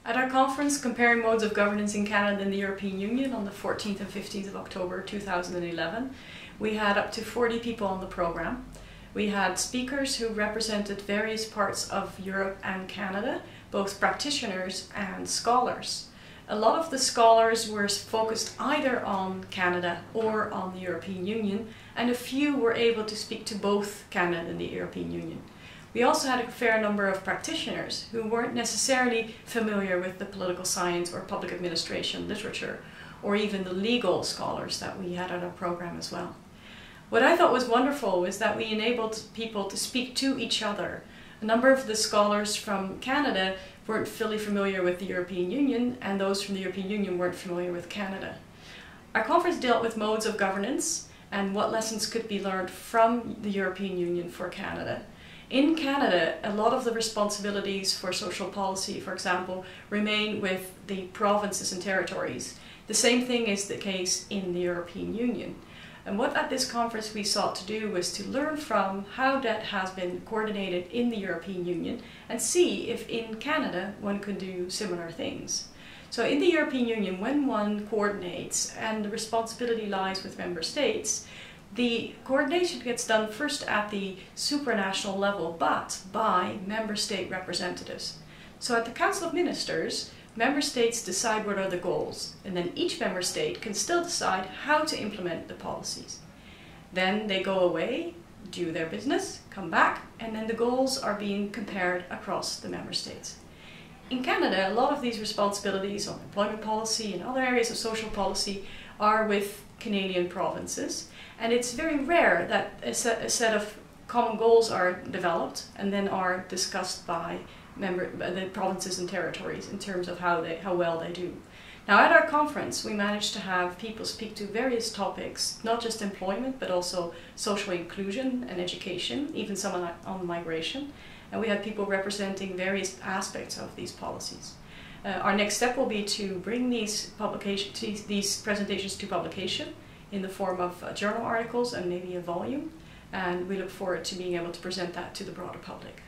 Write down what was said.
At our conference Comparing Modes of Governance in Canada and the European Union on the 14th and 15th of October 2011, we had up to 40 people on the programme. We had speakers who represented various parts of Europe and Canada, both practitioners and scholars. A lot of the scholars were focused either on Canada or on the European Union, and a few were able to speak to both Canada and the European Union. We also had a fair number of practitioners who weren't necessarily familiar with the political science or public administration literature, or even the legal scholars that we had on our program as well. What I thought was wonderful was that we enabled people to speak to each other. A number of the scholars from Canada weren't fully familiar with the European Union, and those from the European Union weren't familiar with Canada. Our conference dealt with modes of governance and what lessons could be learned from the European Union for Canada. In Canada, a lot of the responsibilities for social policy, for example, remain with the provinces and territories. The same thing is the case in the European Union. And what at this conference we sought to do was to learn from how that has been coordinated in the European Union and see if in Canada one could do similar things. So in the European Union, when one coordinates and the responsibility lies with member states, the coordination gets done first at the supranational level, but by member state representatives. So at the Council of Ministers, member states decide what are the goals, and then each member state can still decide how to implement the policies. Then they go away, do their business, come back, and then the goals are being compared across the member states. In Canada, a lot of these responsibilities on employment policy and other areas of social policy are with Canadian provinces, and it's very rare that a set of common goals are developed and then are discussed by the provinces and territories in terms of how well they do. Now at our conference we managed to have people speak to various topics, not just employment but also social inclusion and education, even some on migration, and we had people representing various aspects of these policies. Our next step will be to bring these presentations to publication in the form of journal articles and maybe a volume, and we look forward to being able to present that to the broader public.